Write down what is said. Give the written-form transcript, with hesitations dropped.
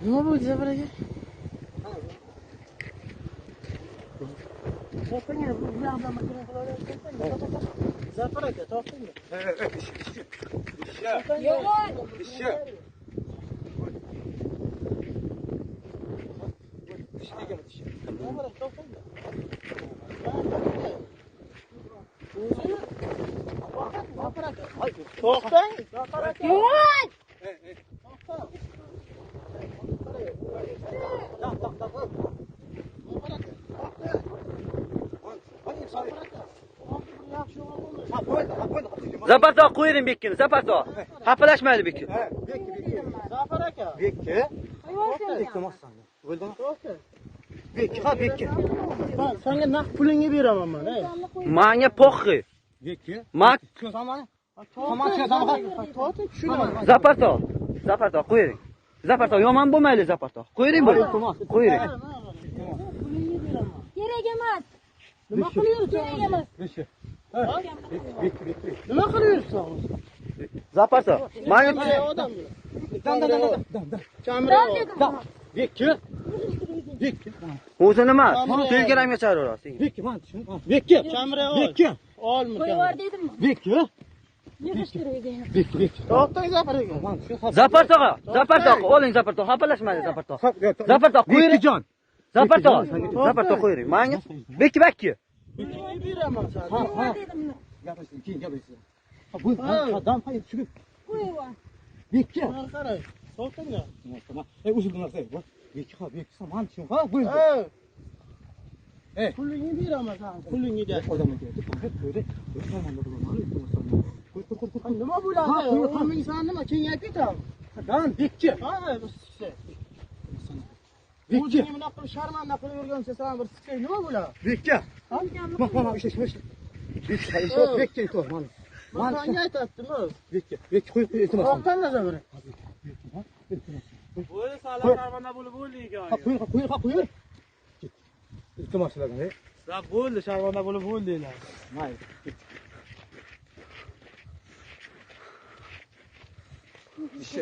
Nima bo'ldi Zafar aka? To'xtang, bu bilan makina qilaverayotgan. Zafar aka, to'xtang. Ishi. To'xtang. Zaparto qo'ying bekini, Zaparto. Xafalashmaydi bekin. Zafar aka. Bekki. Bekkimassan. Bo'ldimi? To'xtang. Bekki, ha bekki. Ben senga naqd pulingni beraman men. Menga poxi. Bekki. Mak Tushunsanmi? To'xtang, tushunaman. Zaparto qo'ying. Zaparto yomon bo'lmaydi Zaparto. Qo'ying bu. Qo'ying. Pulingni beraman. Kerak emas. Nima qilyapsan? Kerak emas. Bekki. Bekki. Nima qilyapsan? Zaparto. Menga Qanday odam bu? Dam. Kamera. Bekki. Bekki. o'zi nima? Telegramga chiqaraverasiz. Bekki, men tushun. Bekki. Kamera ol. Bekki. Olma. Qo'yib yubor dedimmi? Bekki. Yig'ish kerak ekan. Bekki. To'xtang Zafar aka. Men tushun. Zaparto oling Zaparto. Xafalashmaydi Zaparto. Zaparto qo'ying. Bekkijon. Zaparto qo'ying. Menga bekki. Pulingni beraman sen. Ha. Gapirsin, keyin gapirsin. Ha, bu dam hayır tushib. Qo'yib yubor. Bekki. Mana qarang. To'xtang. Tamam. O'sha bu narsa. Bekki, ha, bekki. Men tushun. Ha, bu. Pulingni beraman sen. Pulingni de. Odamga keldi. Qo'ydi. Nima bo'ladi? Qaming san nima kengayib ketadi? Dan bekki. Ha, bir siksa. Bekki. O'zingni bunaqa qilib sharmanda qilib yurgancha san bir siksa nima bo'ladi? Bekki. Mana ish. Bekki to. Men senga aytdim-ku. Bekki qo'yib iltimos. To'xtang Zafar aka. Bo'ldi, sala sharmanda bo'lib bo'ldi ekan. Qo'ying. İltimos qilagan. Sizlar bo'ldi, sharmanda bo'lib bo'ldinglar. Mayli. Ishi.